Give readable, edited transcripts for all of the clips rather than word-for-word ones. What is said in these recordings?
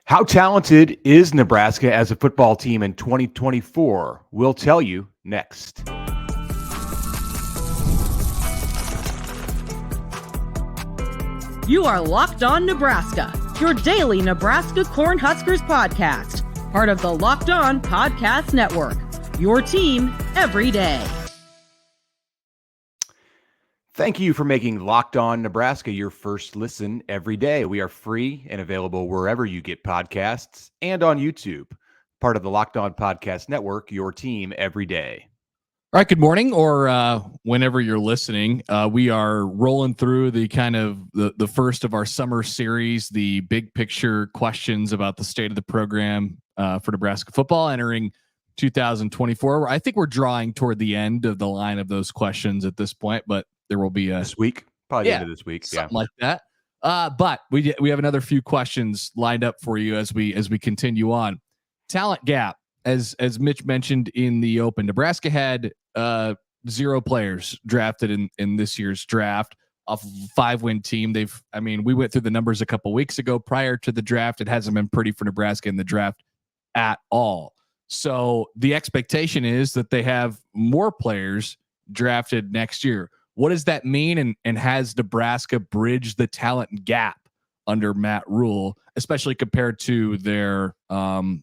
How talented is Nebraska as a football team in 2024? We'll tell you next. You are Locked On Nebraska, your daily Nebraska Cornhuskers podcast, part of the Locked On Podcast Network, your team every day. Thank you for making Locked On Nebraska your first listen every day. We are free and available wherever you get podcasts and on YouTube, part of the Locked On Podcast Network, your team every day. All right, good morning, or whenever you're listening. We are rolling through the kind of the first of our summer series, the big picture questions about the state of the program for Nebraska football entering 2024. I think we're drawing toward the end of the line of those questions at this point, but there will be this week, probably the end of this week, something like that. But we have another few questions lined up for you as we continue on. Talent gap. As Mitch mentioned in the open, Nebraska had 0 players drafted in this year's draft off of a 5-win team. We went through the numbers a couple weeks ago. Prior to the draft, it hasn't been pretty for Nebraska in the draft at all. So the expectation is that they have more players drafted next year. What does that mean? And has Nebraska bridged the talent gap under Matt Rhule, especially compared to their no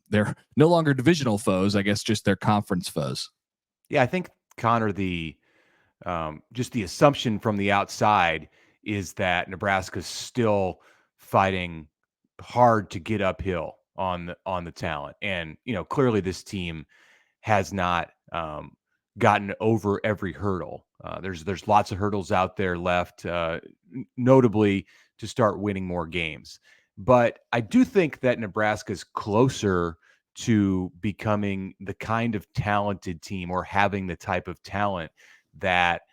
longer divisional foes, I guess just their conference foes? Yeah, I think, Connor, just the assumption from the outside is that Nebraska's still fighting hard to get uphill on the talent. And, clearly this team has not gotten over every hurdle. There's lots of hurdles out there left, notably to start winning more games. But I do think that Nebraska's closer to becoming the kind of talented team, or having the type of talent that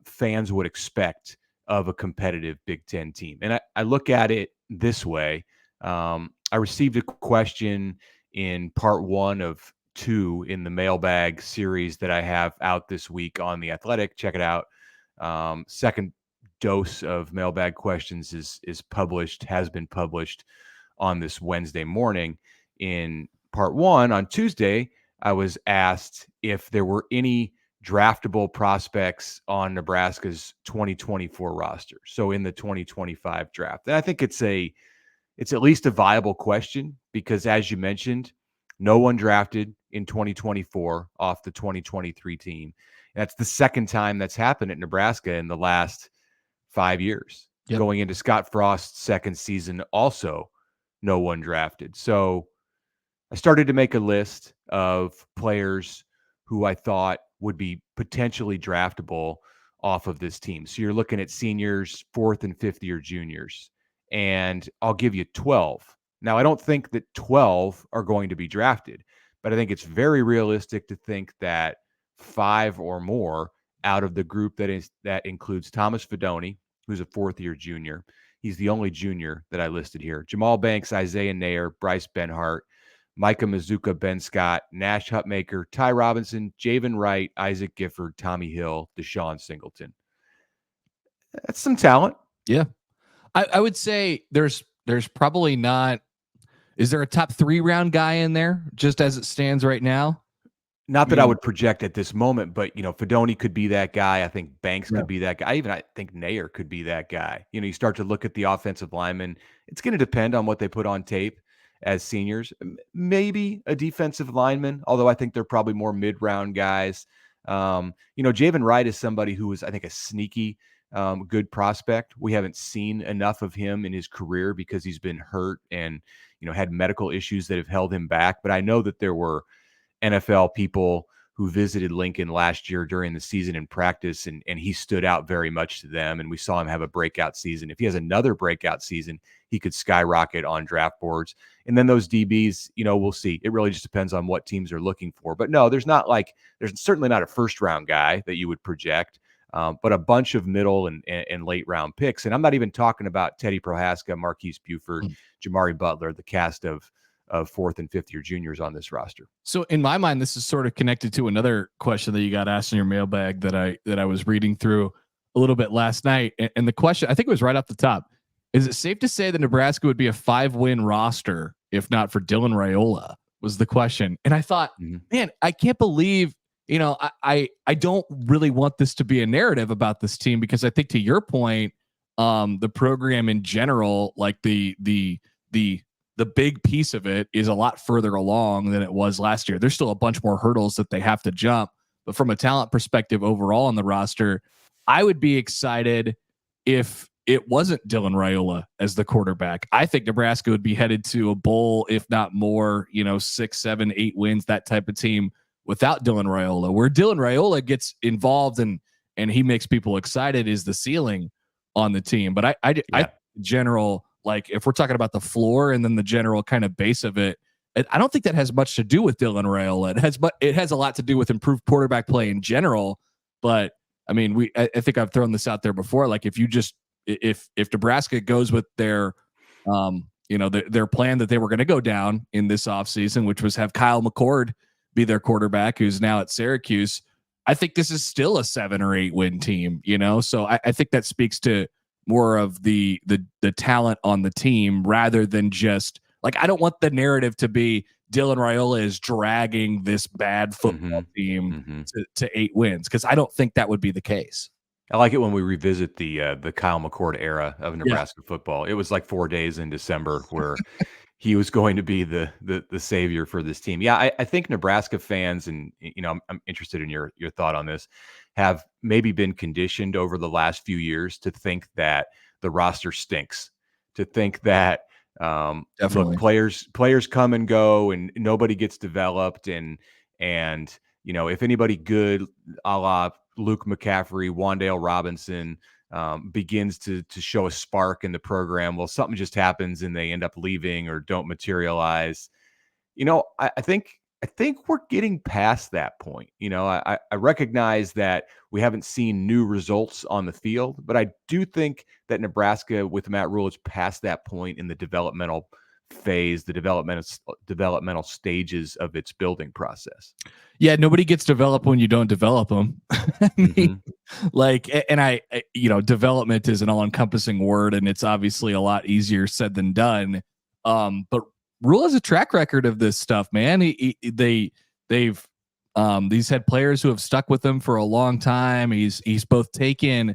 fans would expect of a competitive Big Ten team. And I look at it this way. I received a question in part 1 of 2 in the mailbag series that I have out this week on The Athletic. Check it out. Second dose of mailbag questions has been published on this Wednesday morning. In part 1 on Tuesday, I was asked if there were any draftable prospects on Nebraska's 2024 roster, so in the 2025 draft. And I think it's at least a viable question, because as you mentioned, no one drafted in 2024 off the 2023 team. And that's the second time that's happened at Nebraska in the last 5 years. Yep. Going into Scott Frost's second season, also no one drafted. So I started to make a list of players who I thought would be potentially draftable off of this team. So you're looking at seniors, 4th and 5th year juniors, and I'll give you 12. Now, I don't think that 12 are going to be drafted, but I think it's very realistic to think that 5 or more out of the group that includes Thomas Fidone, who's a 4th year junior. He's the only junior that I listed here. Jamal Banks, Isaiah Nair, Bryce Benhart, Micah Mazuka, Ben Scott, Nash Hutmaker, Ty Robinson, Javen Wright, Isaac Gifford, Tommy Hill, Deshaun Singleton. That's some talent. Yeah. I would say there's probably not. Is there a top 3 round guy in there just as it stands right now? Not that I would project at this moment, but Fidone could be that guy. I think Banks could be that guy. I think Nair could be that guy. You start to look at the offensive linemen. It's going to depend on what they put on tape as seniors. Maybe a defensive lineman, although I think they're probably more mid-round guys. Javen Wright is somebody who was, I think, a sneaky good prospect. We haven't seen enough of him in his career because he's been hurt and had medical issues that have held him back. But I know that there were NFL people who visited Lincoln last year during the season in practice, and he stood out very much to them, and we saw him have a breakout season. If he has another breakout season, he could skyrocket on draft boards. And then those DBs, we'll see. It really just depends on what teams are looking for. But no, there's certainly not a first-round guy that you would project, but a bunch of middle and late-round picks. And I'm not even talking about Teddy Prohaska, Marquise Buford, Jamari Butler, the cast of 4th and 5th year juniors on this roster. So in my mind, this is sort of connected to another question that you got asked in your mailbag that I was reading through a little bit last night. And the question, I think it was right off the top. Is it safe to say that Nebraska would be a 5-win roster if not for Dylan Raiola, was the question. And I thought, man, I can't believe, I don't really want this to be a narrative about this team, because I think, to your point, the program in general, like the big piece of it is a lot further along than it was last year. There's still a bunch more hurdles that they have to jump, but from a talent perspective overall on the roster, I would be excited if it wasn't Dylan Raiola as the quarterback. I think Nebraska would be headed to a bowl, if not more, 6, 7, 8 wins, that type of team without Dylan Raiola. Where Dylan Raiola gets involved and he makes people excited is the ceiling on the team. But I general, like, if we're talking about the floor and then the general kind of base of it, I don't think that has much to do with Dylan Raiola. It has a lot to do with improved quarterback play in general. But I mean, I think I've thrown this out there before. Like, if Nebraska goes with their their plan that they were going to go down in this offseason, which was have Kyle McCord be their quarterback, who's now at Syracuse, I think this is still a 7 or 8 win team, So I think that speaks to more of the talent on the team, rather than just, like, I don't want the narrative to be Dylan Raiola is dragging this bad football team to 8 wins, because I don't think that would be the case. I like it when we revisit the Kyle McCord era of Nebraska football. It was like 4 days in December where he was going to be the savior for this team. Yeah, I think Nebraska fans, and I'm interested in your thought on this, have maybe been conditioned over the last few years to think that the roster stinks, to think that look, players come and go and nobody gets developed, and if anybody good, a la Luke McCaffrey, Wan'Dale Robinson, begins to show a spark in the program, well, something just happens and they end up leaving or don't materialize. I think we're getting past that point. I recognize that we haven't seen new results on the field, but I do think that Nebraska with Matt Rhule is past that point in the developmental phase, the developmental stages of its building process. Yeah, nobody gets developed when you don't develop them. I mean, development is an all-encompassing word, and it's obviously a lot easier said than done. But Rhule has a track record of this stuff, man. They've had players who have stuck with them for a long time. He's both taken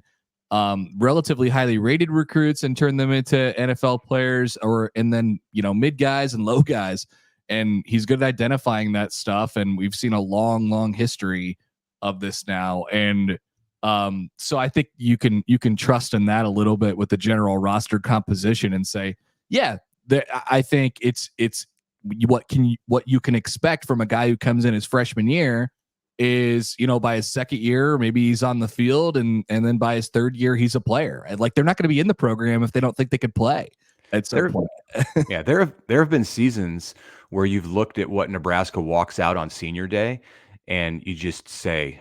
relatively highly rated recruits and turned them into NFL players, and then mid guys and low guys. And he's good at identifying that stuff. And we've seen a long, long history of this now. And so I think you can trust in that a little bit with the general roster composition and say, yeah, I think it's what you can expect from a guy who comes in his freshman year is, by his second year, maybe he's on the field, and then by his third year, he's a player. And like, they're not going to be in the program if they don't think they could play at some point. Yeah, there have been seasons where you've looked at what Nebraska walks out on senior day and you just say,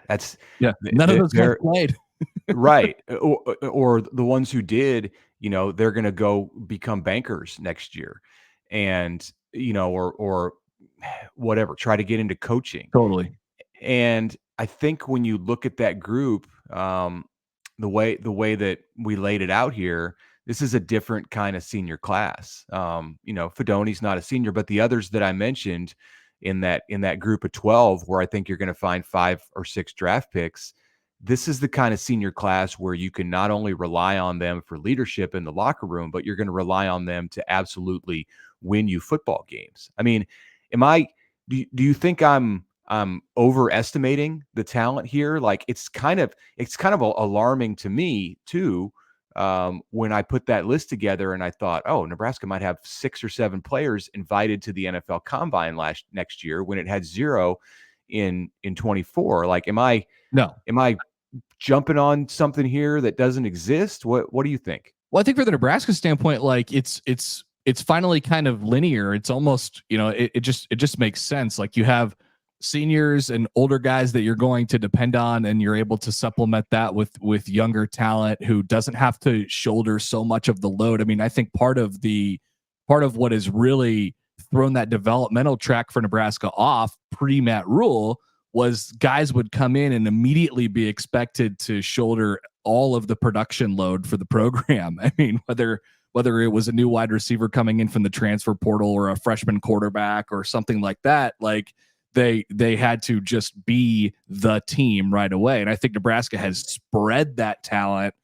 that's none of those guys played. Right. Or the ones who did, they're going to go become bankers next year, and, or whatever, try to get into coaching. Totally. And I think when you look at that group, the way that we laid it out here, this is a different kind of senior class. Fedoni's not a senior, but the others that I mentioned in that group of 12, where I think you're going to find 5 or 6 draft picks, this is the kind of senior class where you can not only rely on them for leadership in the locker room, but you're going to rely on them to absolutely win you football games. I mean, do you think I'm overestimating the talent here? Like, it's kind of alarming to me too, when I put that list together and I thought, oh, Nebraska might have 6 or 7 players invited to the NFL Combine next year, when it had 0 in 24. Like, am I jumping on something here that doesn't exist? What do you think? Well, I think for the Nebraska standpoint, like, it's finally kind of linear. It's almost, it just makes sense. Like, you have seniors and older guys that you're going to depend on, and you're able to supplement that with younger talent who doesn't have to shoulder so much of the load. I mean, I think part of what has really thrown that developmental track for Nebraska off pre Matt Rhule was guys would come in and immediately be expected to shoulder all of the production load for the program. I mean, whether whether it was a new wide receiver coming in from the transfer portal or a freshman quarterback or something like that. Like they had to just be the team right away. And I think Nebraska has spread that talent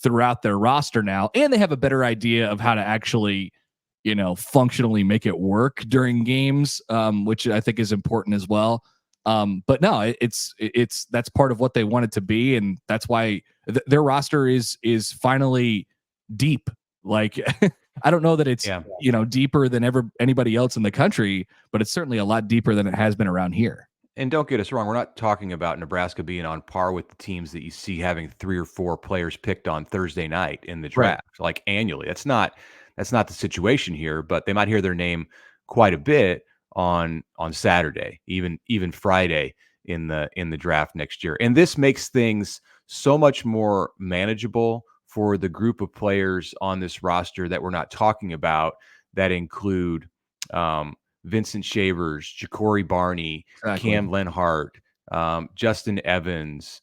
throughout their roster now, and they have a better idea of how to actually, functionally make it work during games, which I think is important as well. But no, it's that's part of what they want it to be, and that's why their roster is finally deep. Like I don't know that it's deeper than anybody else in the country, but it's certainly a lot deeper than it has been around here. And don't get us wrong, we're not talking about Nebraska being on par with the teams that you see having 3 or 4 players picked on Thursday night in the draft, like annually. That's not the situation here, but they might hear their name quite a bit on Saturday, even Friday in the draft next year. And this makes things so much more manageable for the group of players on this roster that we're not talking about, that include Vincent Shavers, Ja'Cory Barney, Cam Lenhart, Justin Evans,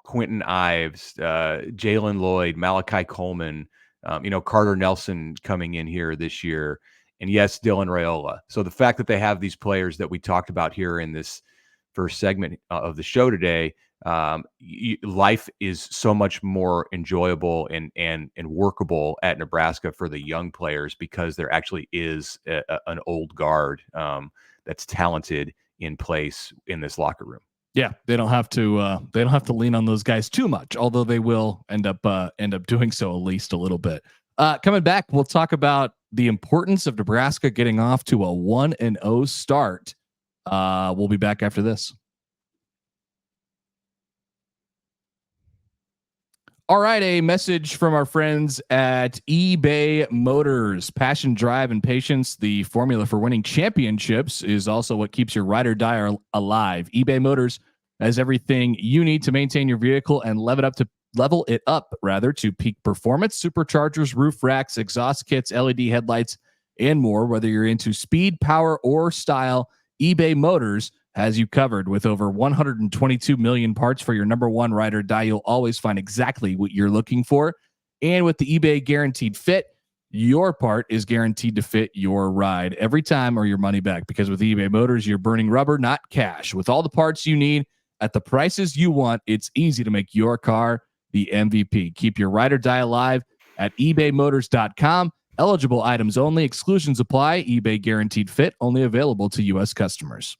Quentin Ives, Jalen Lloyd, Malachi Coleman, Carter Nelson coming in here this year, and yes, Dylan Raiola. So the fact that they have these players that we talked about here in this first segment of the show today, life is so much more enjoyable and workable at Nebraska for the young players, because there actually is an old guard that's talented in place in this locker room. Yeah, they don't have to lean on those guys too much, although they will end up doing so at least a little bit. Coming back, we'll talk about the importance of Nebraska getting off to a 1-0 start. We'll be back after this. All right, a message from our friends at eBay Motors. Passion, drive, and patience, the formula for winning championships, is also what keeps your ride or die alive. eBay Motors has everything you need to maintain your vehicle and level it up to peak performance. Superchargers, roof racks, exhaust kits, LED headlights, and more. Whether you're into speed, power, or style, eBay Motors has you covered. With over 122 million parts for your number one ride or die, you'll always find exactly what you're looking for. And with the eBay Guaranteed Fit, your part is guaranteed to fit your ride every time, or your money back. Because with eBay Motors, you're burning rubber, not cash. With all the parts you need at the prices you want, it's easy to make your car the MVP. Keep your ride or die alive at ebaymotors.com. Eligible items only. Exclusions apply. eBay Guaranteed Fit only available to U.S. customers.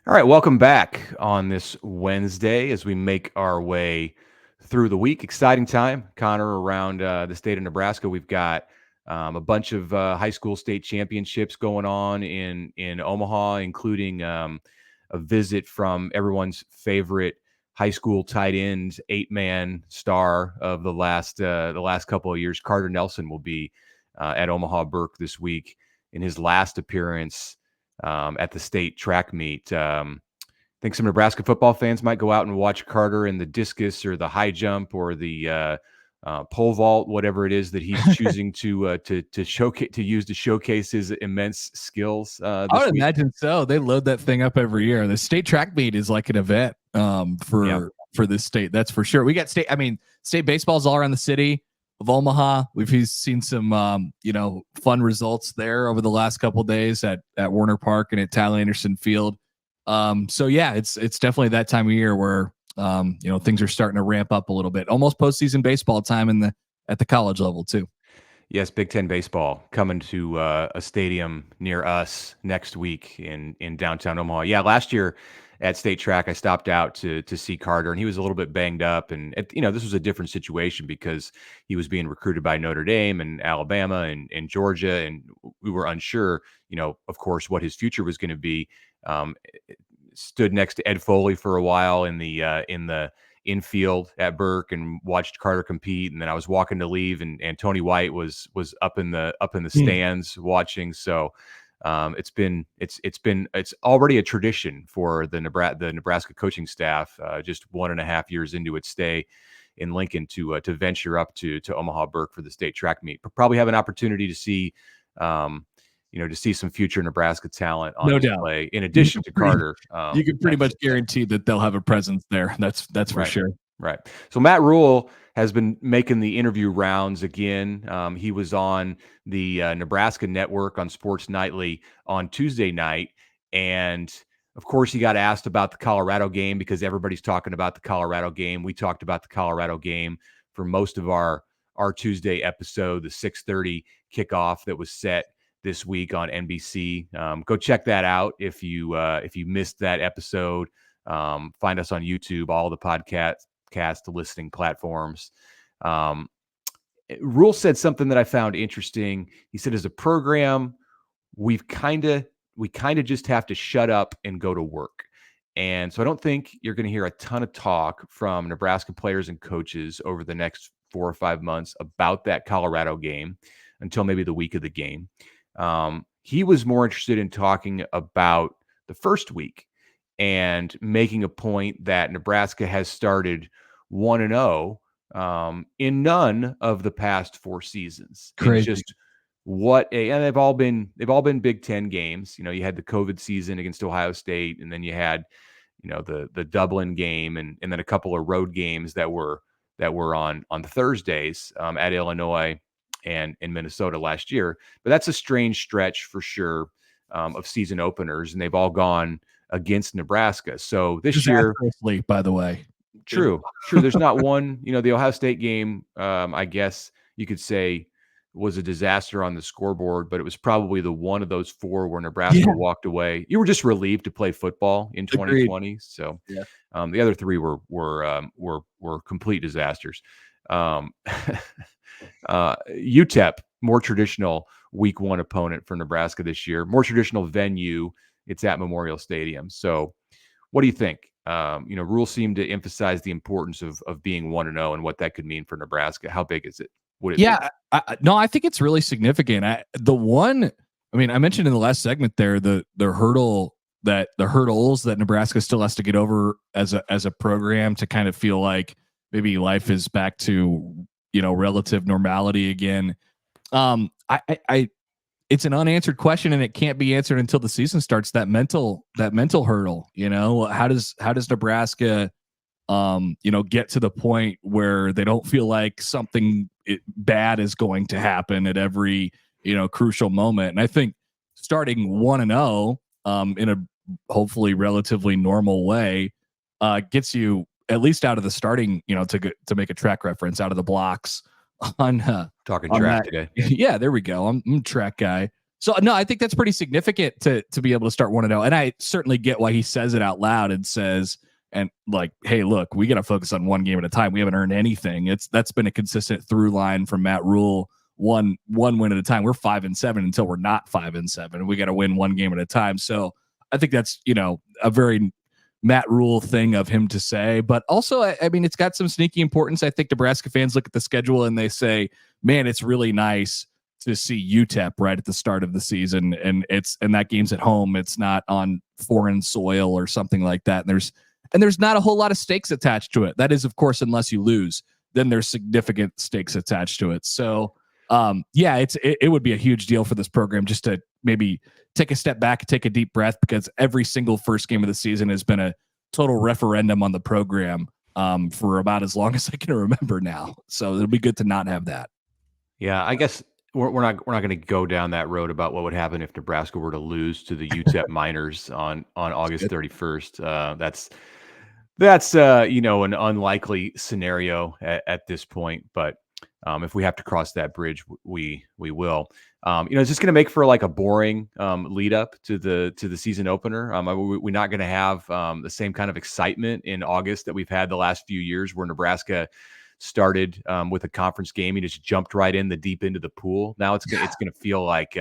All right, welcome back on this Wednesday as we make our way through the week. Exciting time, Connor, around the state of Nebraska. We've got a bunch of high school state championships going on in Omaha, including a visit from everyone's favorite high school tight end, 8-man star of the last couple of years. Carter Nelson will be at Omaha Burke this week in his last appearance at the state track meet. I think some Nebraska football fans might go out and watch Carter in the discus or the high jump or the pole vault, whatever it is that he's choosing to use to showcase his immense skills. I would imagine so. They load that thing up every year. The state track meet is like an event for this state. That's for sure. We got state baseball's all around the city of Omaha. We've seen some fun results there over the last couple of days at Warner Park and at Tyler Anderson Field. So yeah, it's definitely that time of year where things are starting to ramp up a little bit. Almost postseason baseball time at the college level too. Yes, Big Ten baseball coming to a stadium near us next week in downtown Omaha. Yeah, last year at state track, I stopped out to see Carter, and he was a little bit banged up. And this was a different situation because he was being recruited by Notre Dame and Alabama and Georgia, and we were unsure, of course, what his future was going to be. Stood next to Ed Foley for a while in the infield at Burke and watched Carter compete, and then I was walking to leave, and Tony White was up in the stands watching. So it's already a tradition for the Nebraska coaching staff, just 1.5 years into its stay in Lincoln, to venture up to Omaha Burke for the state track meet. But probably have an opportunity to see to see some future Nebraska talent on No doubt. display in addition to Carter. You can pretty much guarantee that they'll have a presence there. That's for Right. sure. Right. So Matt Rhule has been making the interview rounds again. He was on the Nebraska Network on Sports Nightly on Tuesday night. And of course, he got asked about the Colorado game because everybody's talking about the Colorado game. We talked about the Colorado game for most of our Tuesday episode, the 6:30 kickoff that was set this week on NBC. Go check that out if you missed that episode. Find us on YouTube, all the podcast listening platforms. Rhule said something that I found interesting. He said, as a program, we kind of just have to shut up and go to work. And so I don't think you're going to hear a ton of talk from Nebraska players and coaches over the next 4 or 5 months about that Colorado game until maybe the week of the game. He was more interested in talking about the first week and making a point that Nebraska has started 1-0 in none of the past 4 seasons. Crazy. It's just and they've all been Big Ten games. You had the COVID season against Ohio State, and then you had the Dublin game, and then a couple of road games that were on Thursdays at Illinois and in Minnesota last year. But that's a strange stretch for sure of season openers, and they've all gone against Nebraska. So this year, by the way, true. There's not one. The Ohio State game, I guess you could say, was a disaster on the scoreboard, but it was probably the one of those 4 where Nebraska walked away. You were just relieved to play football in 2020. Agreed. So the other 3 were complete disasters. UTEP, more traditional week 1 opponent for Nebraska this year, more traditional venue. It's at Memorial Stadium. So what do you think? Rhule seemed to emphasize the importance of being 1-0 and what that could mean for Nebraska. How big is it? I think it's really significant. I mentioned in the last segment there the hurdles that Nebraska still has to get over as a program to kind of feel like maybe life is back to relative normality again. It's an unanswered question, and it can't be answered until the season starts. That mental hurdle. How does Nebraska get to the point where they don't feel like something bad is going to happen at every, crucial moment. And I think starting 1-0 in a hopefully relatively normal way gets you at least out of the starting, to make a track reference, out of the blocks on talking track today. Yeah, there we go. I'm a track guy. So no, I think that's pretty significant to be able to start 1-0. And I certainly get why he says it out loud and says, and like, hey, look, we got to focus on one game at a time. We haven't earned anything. That's been a consistent through line from Matt Rhule. One win at a time. We're 5-7 until we're not 5-7. We got to win one game at a time. So I think that's, a very Matt Rhule thing of him to say, but also, I mean, it's got some sneaky importance. I think Nebraska fans look at the schedule and they say, man, it's really nice to see UTEP right at the start of the season. And that game's at home. It's not on foreign soil or something like that. And there's not a whole lot of stakes attached to it. That is, of course, unless you lose, then there's significant stakes attached to it. So, it would be a huge deal for this program just to maybe take a step back, take a deep breath, because every single first game of the season has been a total referendum on the program for about as long as I can remember now. So it'll be good to not have that. Yeah, I guess we're not going to go down that road about what would happen if Nebraska were to lose to the UTEP Miners on August 31st. That's an unlikely scenario at this point, but if we have to cross that bridge, we will. It's just going to make for like a boring lead up to the season opener. We're not going to have the same kind of excitement in August that we've had the last few years, where Nebraska started with a conference game. You just jumped right in the deep into the pool. Now it's going to feel like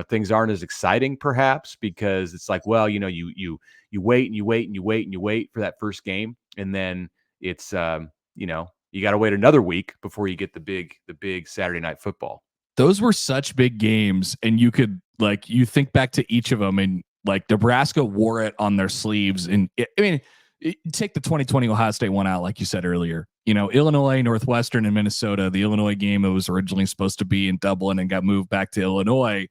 things aren't as exciting, perhaps, because it's like, well, you wait and you wait and you wait and you wait for that first game, and then it's you got to wait another week before you get the big Saturday night football. Those were such big games, and you could you think back to each of them, and Nebraska wore it on their sleeves. And take the 2020 Ohio State one out, like you said earlier. Illinois, Northwestern, and Minnesota. The Illinois game, it was originally supposed to be in Dublin and got moved back to Illinois.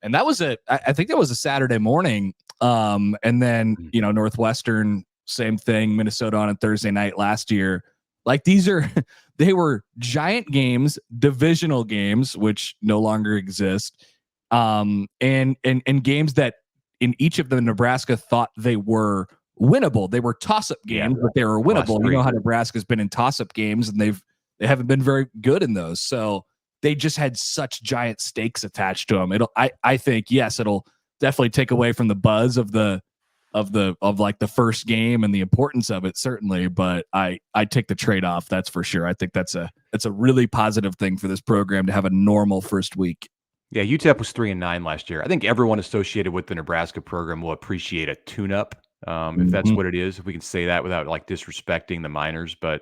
And that was I think that was a Saturday morning. And then, Northwestern, same thing, Minnesota on a Thursday night last year. Like they were giant games, divisional games, which no longer exist. And games that in each of them, Nebraska thought they were winnable. They were toss-up games, but they were winnable. You know how Nebraska's been in toss-up games, and they haven't been very good in those. So they just had such giant stakes attached to them. I think, yes, it'll definitely take away from the buzz of like the first game and the importance of it, certainly. But I take the trade-off. That's for sure. I think that's a really positive thing for this program to have a normal first week. Yeah, UTEP was 3-9 last year. I think everyone associated with the Nebraska program will appreciate a tune-up, if that's what it is. If we can say that without like disrespecting the Miners, but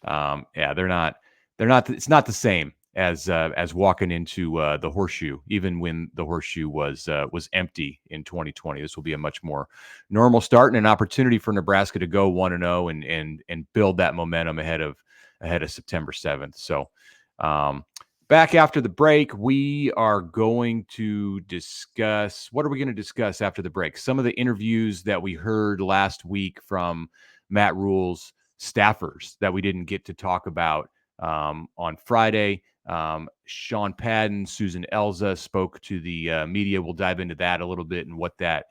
they're not. It's not the same as walking into the Horseshoe, even when the Horseshoe was empty in 2020. This will be a much more normal start and an opportunity for Nebraska to go 1-0 and build that momentum ahead of September 7th. So back after the break, we are going to discuss, what are we going to discuss after the break? Some of the interviews that we heard last week from Matt Rhule's staffers that we didn't get to talk about on Friday. Sean Padden, Susan Elza spoke to the media. We'll dive into that a little bit and what that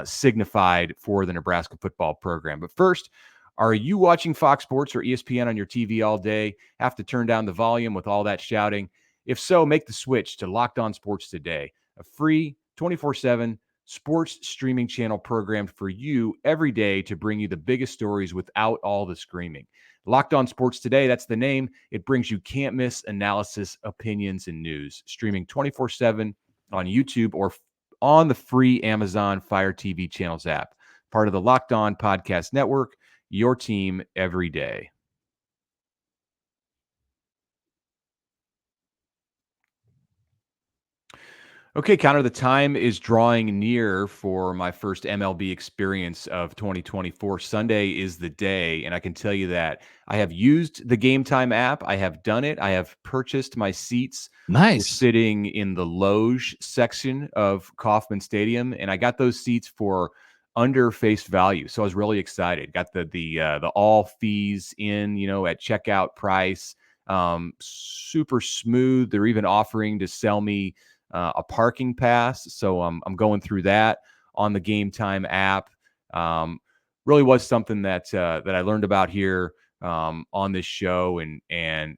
signified for the Nebraska football program. But first, are you watching Fox Sports or ESPN on your TV all day? Have to turn down the volume with all that shouting? If so, make the switch to Locked On Sports today, a free 24/7 sports streaming channel programmed for you every day to bring you the biggest stories without all the screaming. Locked On Sports Today, that's the name. It brings you can't-miss analysis, opinions, and news. Streaming 24/7 on YouTube or on the free Amazon Fire TV Channels app. Part of the Locked On Podcast Network, your team every day. Okay, Connor, the time is drawing near for my first MLB experience of 2024. Sunday is the day, and I can tell you that I have used the Gametime app. I have done it. I have purchased my seats. Nice. We're sitting in the loge section of Kauffman Stadium, and I got those seats for under face value. So I was really excited. Got the all fees in, at checkout price. Super smooth. They're even offering to sell me a parking pass. So I'm going through that on the Gametime app. Really was something that I learned about here on this show and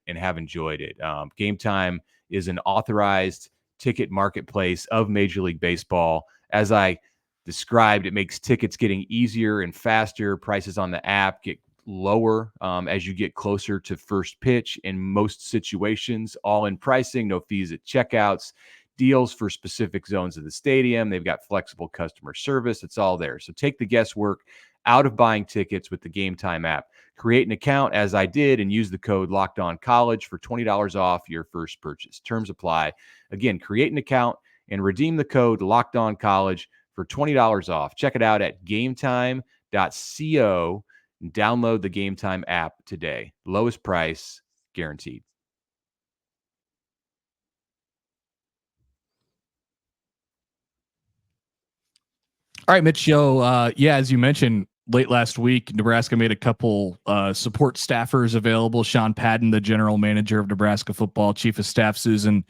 have enjoyed it. Gametime is an authorized ticket marketplace of Major League Baseball. As I described, it makes tickets getting easier and faster. Prices on the app get lower as you get closer to first pitch in most situations. All in pricing, no fees at checkouts. Deals for specific zones of the stadium. They've got flexible customer service. It's all there. So take the guesswork out of buying tickets with the Gametime app. Create an account, as I did, and use the code LOCKEDONCollege for $20 off your first purchase. Terms apply. Again, create an account and redeem the code LOCKEDONCollege for $20 off. Check it out at gametime.co. Download the Gametime app today. Lowest price guaranteed. All right, Mitch, as you mentioned, late last week, Nebraska made a couple support staffers available. Sean Padden, the general manager of Nebraska football, chief of staff Susan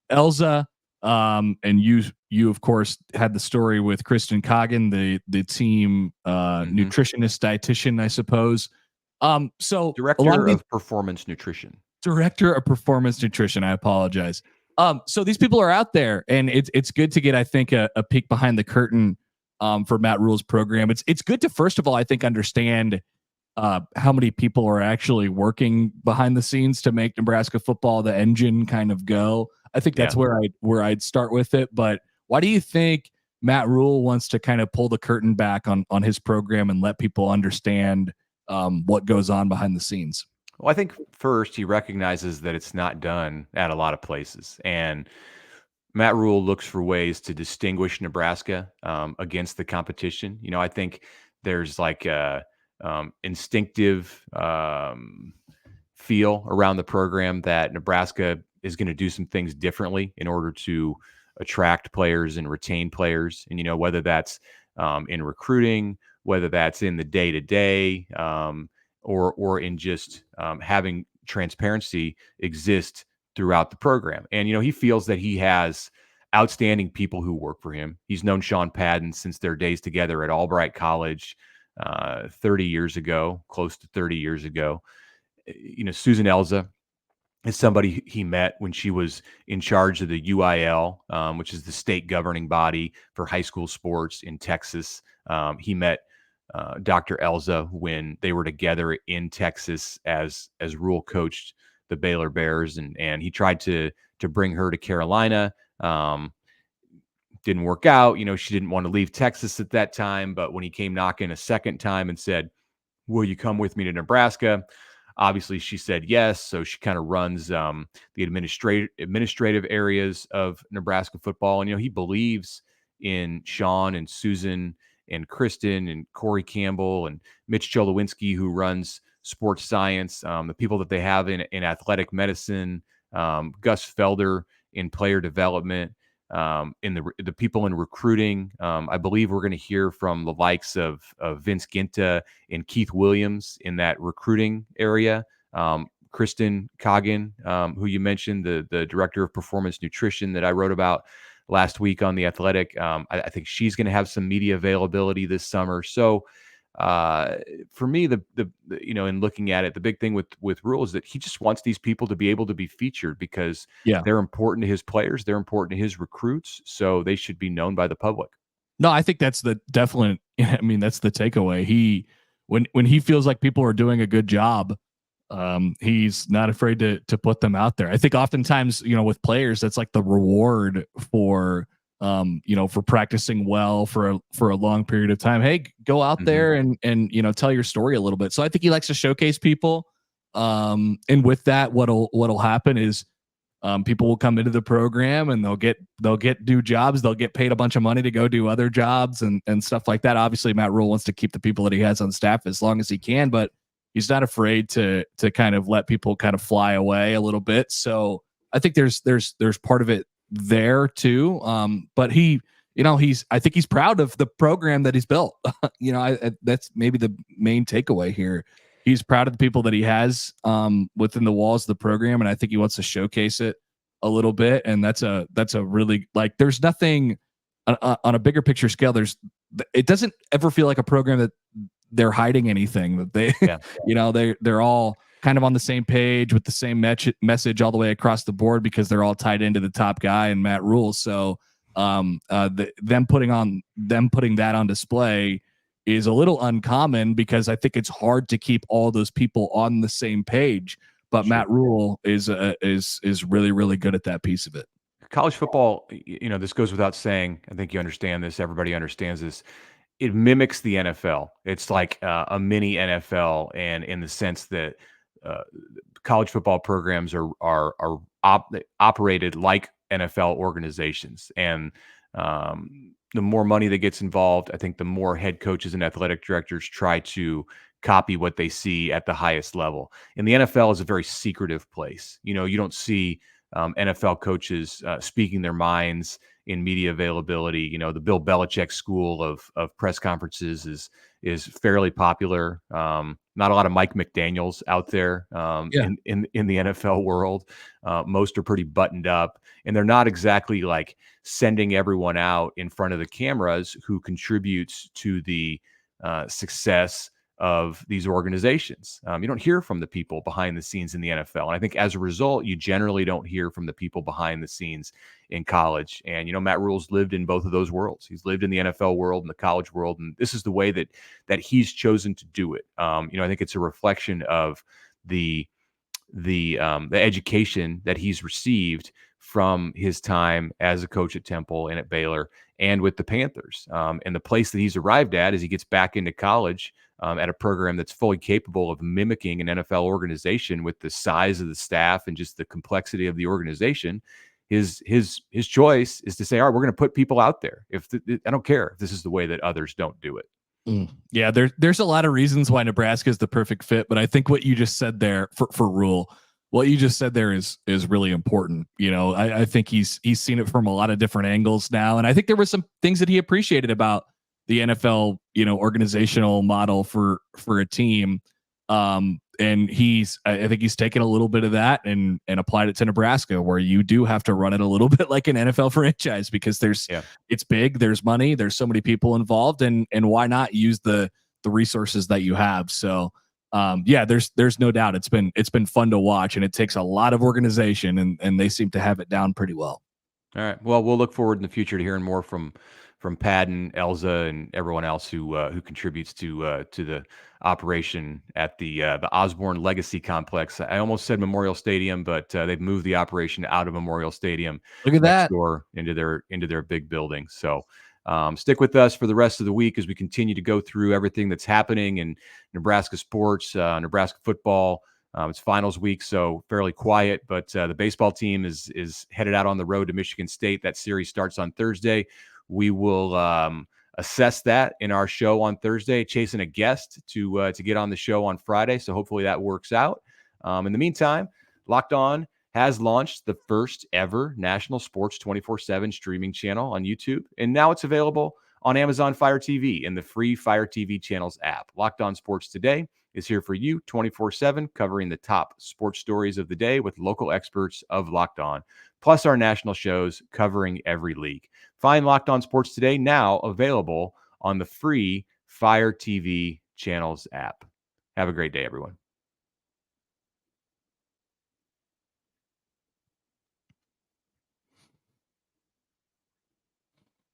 Elza, and you of course had the story with Kristen Coggin, the team nutritionist, dietitian, I suppose. So Director of Performance Nutrition. Director of Performance Nutrition. I apologize. So these people are out there, and it's good to get, I think, a peek behind the curtain for Matt Rhule's program. It's good to, first of all, I think, understand how many people are actually working behind the scenes to make Nebraska football, the engine, kind of go. I think that's where I'd start with it. But why do you think Matt Rhule wants to kind of pull the curtain back on his program and let people understand what goes on behind the scenes? Well, I think first he recognizes that it's not done at a lot of places, and Matt Rhule looks for ways to distinguish Nebraska against the competition. I think there's like a instinctive feel around the program that Nebraska is going to do some things differently in order to attract players and retain players. And, whether that's in recruiting, whether that's in the day-to-day, or in just having transparency exist throughout the program. And, he feels that he has outstanding people who work for him. He's known Sean Padden since their days together at Albright College 30 years ago, close to 30 years ago. Susan Elza is somebody he met when she was in charge of the UIL, which is the state governing body for high school sports in Texas. He met Dr. Elza when they were together in Texas as Rhule coached the Baylor Bears, and he tried to bring her to Carolina. Didn't work out. She didn't want to leave Texas at that time, but when he came knocking a second time and said, "Will you come with me to Nebraska?" Obviously, she said yes. So she kind of runs the administrative areas of Nebraska football. And, he believes in Sean and Susan and Kristen and Corey Campbell and Mitch Cholowinski, who runs sports science, the people that they have in athletic medicine, Gus Felder in player development, in the people in recruiting. I believe we're going to hear from the likes of Vince Ginta and Keith Williams in that recruiting area. Kristen Coggin, who you mentioned, the director of performance nutrition that I wrote about last week on The Athletic. I think she's going to have some media availability this summer. So for me, in looking at it, the big thing with Rhule is that he just wants these people to be able to be featured because they're important to his players, they're important to his recruits, so they should be known by the public. No, I think that's the definite. That's the takeaway. When he feels like people are doing a good job, he's not afraid to put them out there. I think oftentimes, with players, that's like the reward for for practicing well for a long period of time. Hey, go out there and tell your story a little bit. So I think he likes to showcase people. And with that, what'll happen is people will come into the program and they'll get do jobs. They'll get paid a bunch of money to go do other jobs and stuff like that. Obviously, Matt Rhule wants to keep the people that he has on staff as long as he can, but he's not afraid to kind of let people kind of fly away a little bit. So I think there's part of it there too. But I think he's proud of the program that he's built. That's maybe the main takeaway here. He's proud of the people that he has within the walls of the program, and I think he wants to showcase it a little bit. And that's a really, like, there's nothing on a bigger picture scale. It doesn't ever feel like a program that they're hiding anything, that they they're all kind of on the same page with the same message all the way across the board, because they're all tied into the top guy and Matt Rhule. So them putting that on display is a little uncommon, because I think it's hard to keep all those people on the same page. But Matt Rhule is really, really good at that piece of it. College football, this goes without saying. I think you understand this. Everybody understands this. It mimics the NFL. It's like a mini NFL, and in the sense that college football programs are operated like NFL organizations. And the more money that gets involved, I think the more head coaches and athletic directors try to copy what they see at the highest level. And the NFL is a very secretive place. You don't see NFL coaches speaking their minds in media availability. The Bill Belichick school of press conferences is fairly popular. Not a lot of Mike McDaniels out there in the NFL world. Most are pretty buttoned up, and they're not exactly like sending everyone out in front of the cameras who contributes to the success of these organizations. You don't hear from the people behind the scenes in the NFL. And I think as a result, you generally don't hear from the people behind the scenes in college. And, Matt Rhule's lived in both of those worlds. He's lived in the NFL world and the college world. And this is the way that he's chosen to do it. I think it's a reflection of the education that he's received from his time as a coach at Temple and at Baylor and with the Panthers. And the place that he's arrived at is he gets back into college at a program that's fully capable of mimicking an NFL organization with the size of the staff and just the complexity of the organization. His choice is to say, all right, we're going to put people out there. I don't care if this is the way that others don't do it. Yeah, there's a lot of reasons why Nebraska is the perfect fit, but I think what you just said there for Rhule What you just said there is really important. I think he's seen it from a lot of different angles now, and I think there were some things that he appreciated about the NFL, organizational model for a team. And I think he's taken a little bit of that and applied it to Nebraska, where you do have to run it a little bit like an NFL franchise, because it's big, there's money, there's so many people involved, and why not use the resources that you have? So there's no doubt it's been fun to watch, and it takes a lot of organization, and they seem to have it down pretty well. All right. Well, we'll look forward in the future to hearing more from Padden, Elza, and everyone else who contributes to the operation at the Osborne Legacy Complex. I almost said Memorial Stadium, but they've moved the operation out of Memorial Stadium. Look at next that. door into their big building. So stick with us for the rest of the week as we continue to go through everything that's happening in Nebraska sports, Nebraska football. It's finals week, so fairly quiet, but the baseball team is headed out on the road to Michigan State. That series starts on Thursday. We will assess that in our show on Thursday, chasing a guest to get on the show on Friday. So hopefully that works out. In the meantime, Locked On has launched the first ever national sports 24/7 streaming channel on YouTube, and now it's available on Amazon Fire TV in the free Fire TV channels app. Locked On Sports Today is here for you 24/7, covering the top sports stories of the day with local experts of Locked On, plus our national shows covering every league. Find Locked On Sports Today now available on the free Fire TV channels app. Have a great day, everyone.